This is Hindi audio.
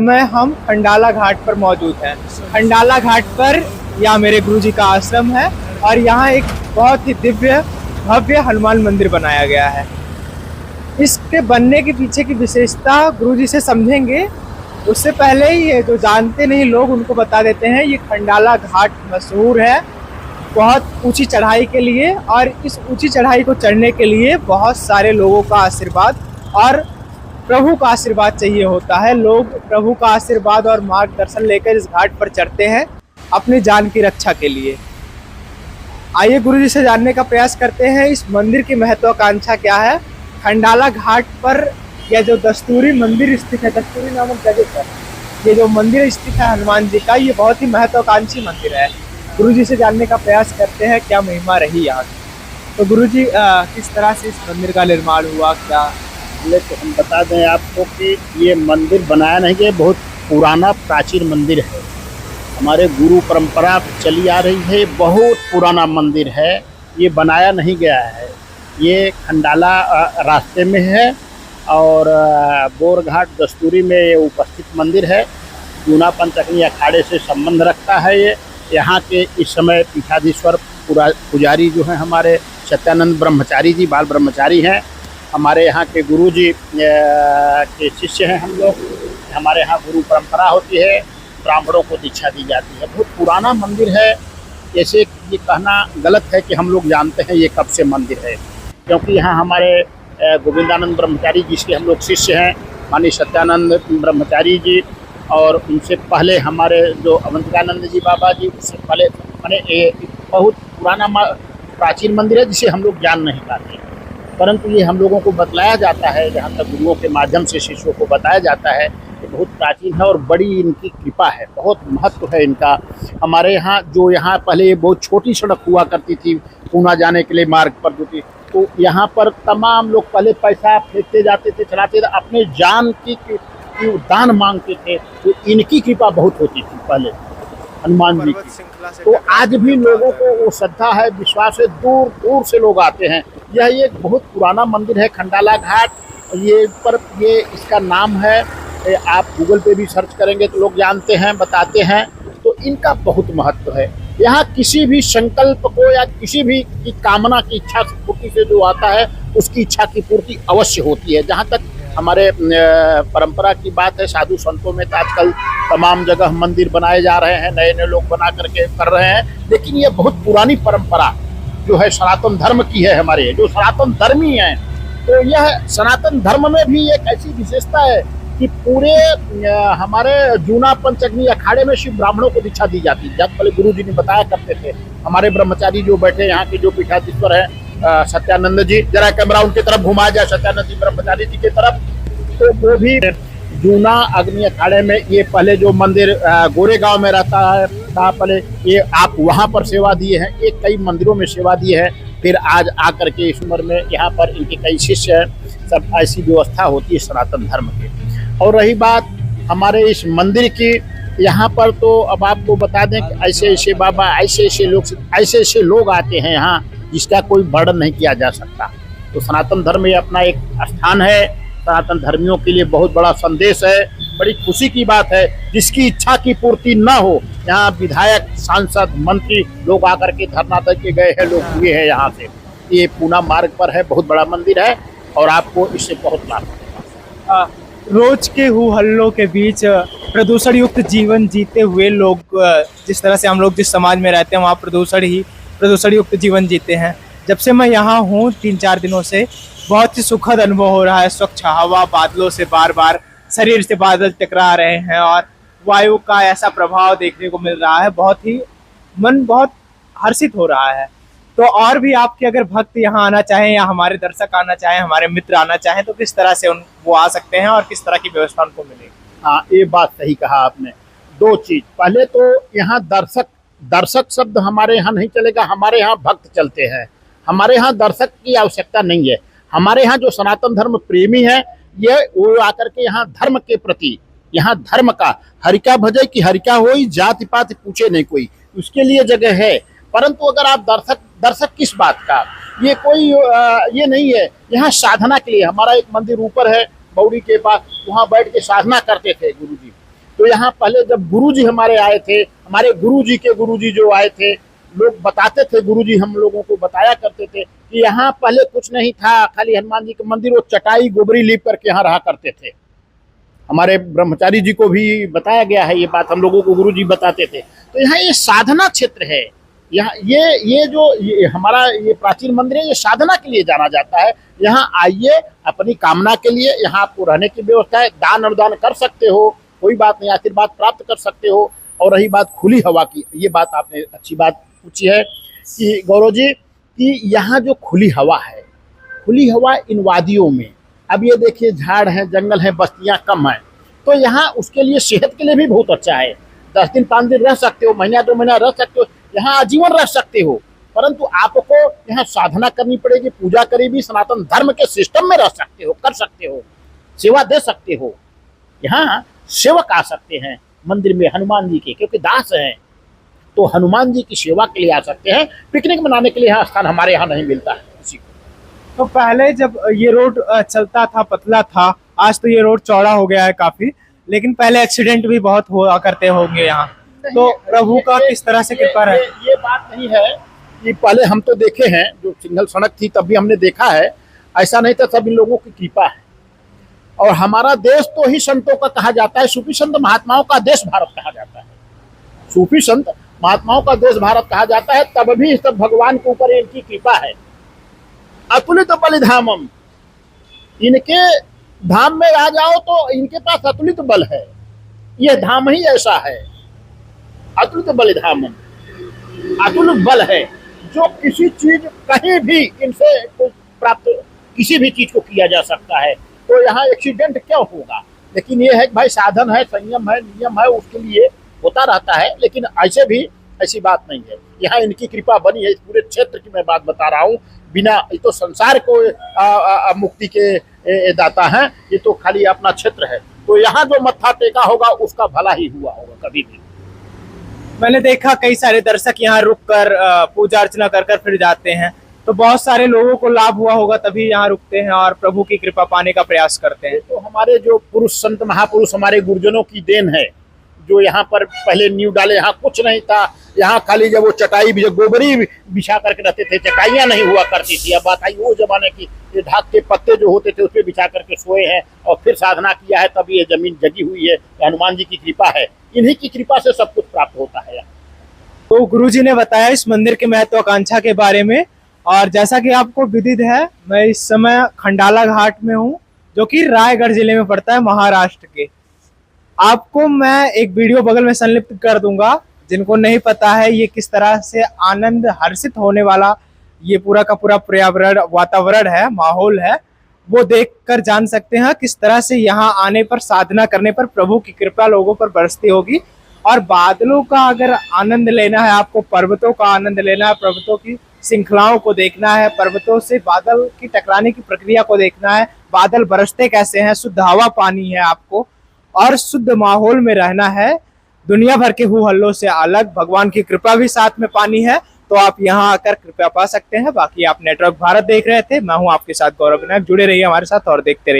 समय हम खंडाला घाट पर मौजूद हैं। खंडाला घाट पर यहाँ मेरे गुरुजी का आश्रम है और यहाँ एक बहुत ही दिव्य भव्य हनुमान मंदिर बनाया गया है। इसके बनने के पीछे की विशेषता गुरुजी से समझेंगे, उससे पहले ही ये जो जानते नहीं लोग उनको बता देते हैं। ये खंडाला घाट मशहूर है बहुत ऊंची चढ़ाई के लिए, और इस ऊंची चढ़ाई को चढ़ने के लिए बहुत सारे लोगों का आशीर्वाद और प्रभु का आशीर्वाद चाहिए होता है। लोग प्रभु का आशीर्वाद और मार्गदर्शन लेकर इस घाट पर चढ़ते हैं अपनी जान की रक्षा के लिए। आइए गुरुजी से जानने का प्रयास करते हैं इस मंदिर की महत्वाकांक्षा क्या है। खंडाला घाट पर यह जो दस्तूरी मंदिर स्थित है, दस्तूरी नामक जगह पर ये जो मंदिर स्थित है हनुमान जी का, ये बहुत ही महत्वाकांक्षी मंदिर है। गुरुजी से जानने का प्रयास करते हैं क्या महिमा रही यहाँ की। तो गुरुजी किस तरह से इस मंदिर का निर्माण हुआ, क्या? तो हम बता दें आपको कि ये मंदिर बनाया नहीं गया, बहुत पुराना प्राचीन मंदिर है। हमारे गुरु परंपरा चली आ रही है, बहुत पुराना मंदिर है। ये बनाया नहीं गया है, ये खंडाला रास्ते में है और बोरघाट दस्तूरी में ये उपस्थित मंदिर है। जूना पंचकनी अखाड़े से संबंध रखता है। ये यहाँ के इस समय पीठाधीश्वर पुजारी जो हैं हमारे सत्यानंद ब्रह्मचारी जी, बाल ब्रह्मचारी हैं। हमारे यहाँ के गुरु जी के शिष्य हैं हम लोग। हमारे यहाँ गुरु परंपरा होती है, ब्राह्मणों को दीक्षा दी जाती है। बहुत पुराना मंदिर है। ऐसे ये कहना गलत है कि हम लोग जानते हैं ये कब से मंदिर है, क्योंकि यहाँ हमारे गोविंदानंद ब्रह्मचारी जी के हम लोग शिष्य हैं, माननीय सत्यानंद ब्रह्मचारी जी, और उनसे पहले हमारे जो अवंतिकानंद जी बाबा जी, उससे पहले मैंने बहुत पुराना प्राचीन मंदिर है जिसे हम लोग जान नहीं पाते, परंतु ये हम लोगों को बतलाया जाता है, जहाँ तक गुरुओं के माध्यम से शिष्यों को बताया जाता है कि बहुत प्राचीन है और बड़ी इनकी कृपा है, बहुत महत्व है इनका। हमारे यहाँ जो यहाँ पहले बहुत छोटी सड़क हुआ करती थी पूना जाने के लिए मार्ग पर जो थी, तो यहाँ पर तमाम लोग पहले पैसा फेंकते जाते थे, चलाते थे, अपने जान की दान मांगते थे। तो इनकी कृपा बहुत होती थी पहले हनुमान जी की। तो आज भी लोगों को वो श्रद्धा है, विश्वास है, दूर दूर से लोग आते हैं। यह एक बहुत पुराना मंदिर है खंडाला घाट। ये इसका नाम है, आप गूगल पे भी सर्च करेंगे तो लोग जानते हैं, बताते हैं। तो इनका बहुत महत्व है। यहाँ किसी भी संकल्प को या किसी भी की कामना की इच्छा पूर्ति से जो आता है उसकी इच्छा की पूर्ति अवश्य होती है। जहाँ तक हमारे परंपरा की बात है, साधु संतों में तो आजकल तमाम जगह मंदिर बनाए जा रहे हैं, नए नए लोग बना करके कर रहे हैं, लेकिन ये बहुत पुरानी परंपरा जो है सनातन धर्म की है। हमारे जो सनातन धर्मी हैं, तो यह सनातन धर्म में भी एक ऐसी विशेषता है कि पूरे हमारे जूना पंचकनी अखाड़े में शिव ब्राह्मणों को दीक्षा दी जाती है। जब पहले गुरु जी ने बताया करते थे, हमारे ब्रह्मचारी जो बैठे यहाँ के जो पीठाधीश्वर हैं सत्यानंद जी, जरा कैमरा उनकी तरफ घुमाया जाए, सत्यानंद जी ब्रह्मचारी जी की तरफ, तो वो भी जूना अग्नि अखाड़े में ये पहले जो मंदिर गोरेगांव में रहता है था पहले, ये आप वहाँ पर सेवा दिए हैं, एक कई मंदिरों में सेवा दिए हैं। फिर आज आकर के इस उम्र में यहाँ पर इनके कई शिष्य हैं। सब ऐसी व्यवस्था होती है सनातन धर्म की। और रही बात हमारे इस मंदिर की, यहाँ पर तो अब आपको बता दें कि ऐसे ऐसे बाबा, ऐसे ऐसे लोग आते हैं यहाँ जिसका कोई वर्णन नहीं किया जा सकता। तो सनातन धर्म में अपना एक स्थान है, सनातन धर्मियों के लिए बहुत बड़ा संदेश है। बड़ी खुशी की बात है, जिसकी इच्छा की पूर्ति न हो, यहाँ विधायक, सांसद, मंत्री लोग आकर के धरना दे के गए हैं, लोग हुए हैं यहाँ से। ये पूना मार्ग पर है, बहुत बड़ा मंदिर है और आपको इससे बहुत लाभ मिलेगा। रोज के हु हल्लों के बीच प्रदूषण युक्त जीवन जीते हुए लोग, जिस तरह से हम लोग जिस समाज में रहते हैं वहाँ प्रदूषण युक्त जीवन जीते हैं। जब से मैं यहाँ हूँ 3-4 दिनों से बहुत ही सुखद अनुभव हो रहा है। स्वच्छ हवा, बादलों से बार बार शरीर से बादल टकरा रहे हैं और वायु का ऐसा प्रभाव देखने को मिल रहा है, मन बहुत हर्षित हो रहा है। तो और भी आपके अगर भक्त यहाँ आना चाहें या हमारे दर्शक आना चाहें, हमारे मित्र आना चाहें, तो किस तरह से वो आ सकते हैं और किस तरह की व्यवस्था उनको मिलेगी? हाँ, ये बात सही कहा आपने। दो चीज, पहले तो यहाँ दर्शक शब्द हमारे यहाँ नहीं चलेगा, हमारे यहाँ भक्त चलते हैं। हमारे यहाँ दर्शक की आवश्यकता नहीं है। हमारे यहाँ जो सनातन धर्म प्रेमी है, ये वो आकर के यहाँ धर्म के प्रति, यहाँ धर्म का हरिका भजे की हरिका होई, जाति पाति पूछे नहीं कोई, उसके लिए जगह है। परंतु अगर आप दर्शक किस बात का, ये कोई ये नहीं है। यहाँ साधना के लिए हमारा एक मंदिर ऊपर है बौड़ी के पास, वहाँ बैठ के साधना करते थे गुरुजी। तो यहाँ पहले जब गुरुजी हमारे आए थे, हमारे गुरुजी के गुरुजी जो आए थे, लोग बताते थे, गुरुजी हम लोगों को बताया करते थे कि यहाँ पहले कुछ नहीं था, खाली हनुमान जी का मंदिर, वो चटाई गोबरी लीप करके यहाँ रहा करते थे। हमारे ब्रह्मचारी जी को भी बताया गया है ये बात, हम लोगों को गुरुजी बताते थे। तो यहाँ ये साधना क्षेत्र है, यहाँ ये हमारा ये प्राचीन मंदिर है, ये साधना के लिए जाना जाता है। यहाँ आइए, अपनी कामना के लिए यहाँ आपको रहने की व्यवस्था है, दान अनुदान कर सकते हो, कोई बात नहीं, आशीर्वाद प्राप्त कर सकते हो। और रही बात खुली हवा की, ये बात आपने अच्छी बात पूछी है कि गौरव जी, कि यहाँ जो खुली हवा है, खुली हवा इन वादियों में, अब ये देखिए झाड़ है, जंगल है, बस्तियाँ कम है, तो यहाँ उसके लिए सेहत के लिए भी बहुत अच्छा है। 10 दिन 5 दिन रह सकते हो, महीना 2 महीना रह सकते हो, यहाँ आजीवन रह सकते हो। परंतु आपको यहाँ साधना करनी पड़ेगी, पूजा करी भी, सनातन धर्म के सिस्टम में रह सकते हो, कर सकते हो, सेवा दे सकते हो। यहाँ सेवक आ सकते हैं मंदिर में हनुमान जी के, क्योंकि दास हैं, तो हनुमान जी की सेवा के लिए आ सकते हैं। पिकनिक मनाने के लिए यहाँ स्थान हमारे यहाँ नहीं मिलता है किसी को। तो पहले जब ये रोड चलता था, पतला था, आज तो ये रोड चौड़ा हो गया है काफी, लेकिन पहले एक्सीडेंट भी बहुत हुआ करते होंगे यहाँ, तो प्रभु का किस तरह से कृपा है? ये बात नहीं है कि पहले हम तो देखे हैं, जो सिंगल सड़क थी तब भी हमने देखा है, ऐसा नहीं था, सब इन लोगों की कृपा है। और हमारा देश तो ही संतों का कहा जाता है, सूफी संत महात्माओं का देश भारत कहा जाता है, सूफी संत महात्माओं का देश भारत कहा जाता है, तब भी सब भगवान के ऊपर इनकी कृपा है। अतुलित बलिधामम, इनके धाम में आ जाओ तो इनके पास अतुलित बल है, यह धाम ही ऐसा है, अतुलित बलिधामम, अतुलित बल है, जो किसी चीज कहीं भी इनसे प्राप्त, किसी भी चीज को किया जा सकता है। तो यहाँ एक्सीडेंट क्यों होगा? लेकिन ये है कि भाई साधन है, संयम है, नियम है, उसके लिए होता रहता है, लेकिन ऐसे भी ऐसी बात नहीं है। यहाँ इनकी कृपा बनी है, इस पूरे क्षेत्र की मैं बात बता रहा हूँ, बिना, ये तो संसार को मुक्ति के दाता हैं, ये तो खाली अपना क्षेत्र है। तो यहाँ जो मत्था टेका होगा उसका भला ही हुआ होगा कभी भी। मैंने देखा कई सारे दर्शक यहाँ रुक कर पूजा अर्चना कर फिर जाते हैं, तो बहुत सारे लोगों को लाभ हुआ होगा तभी यहाँ रुकते हैं और प्रभु की कृपा पाने का प्रयास करते हैं। तो हमारे जो पुरुष संत महापुरुष, हमारे गुरुजनों की देन है, जो यहाँ पर पहले नींव डाले, यहाँ कुछ नहीं था, यहाँ खाली जब वो चटाई भी, गोबरी बिछा करके रहते थे, चटाइयाँ नहीं हुआ करती थी। अब बात आई वो जमाने की, ये ढाक के पत्ते जो होते थे उस पर बिछा करके सोए हैं और फिर साधना किया है, तब ये जमीन जगी हुई है। हनुमान जी की कृपा है, इन्हीं की कृपा से सब कुछ प्राप्त होता है। तो गुरुजी ने बताया इस मंदिर के महत्वाकांक्षा के बारे में, और जैसा कि आपको विदित है, मैं इस समय खंडाला घाट में हूँ, जो कि रायगढ़ जिले में पड़ता है, महाराष्ट्र के। आपको मैं एक वीडियो बगल में संलिप्त कर दूंगा, जिनको नहीं पता है ये किस तरह से आनंद हर्षित होने वाला ये पूरा का पूरा पर्यावरण, वातावरण है, माहौल है, वो देखकर जान सकते हैं किस तरह से यहाँ आने पर, साधना करने पर प्रभु की कृपा लोगों पर बरसती होगी। और बादलों का अगर आनंद लेना है आपको, पर्वतों का आनंद लेना है, पर्वतों की श्रृंखलाओं को देखना है, पर्वतों से बादल की टकराने की प्रक्रिया को देखना है, बादल बरसते कैसे हैं, शुद्ध हवा पानी है आपको, और शुद्ध माहौल में रहना है, दुनिया भर के हु हल्लों से अलग, भगवान की कृपा भी साथ में पानी है, तो आप यहाँ आकर कृपया पा सकते हैं। बाकी आप नेटवर्क भारत देख रहे थे, मैं हूँ आपके साथ गौरव विनायक, जुड़े रहिए हमारे साथ और देखते रहिए।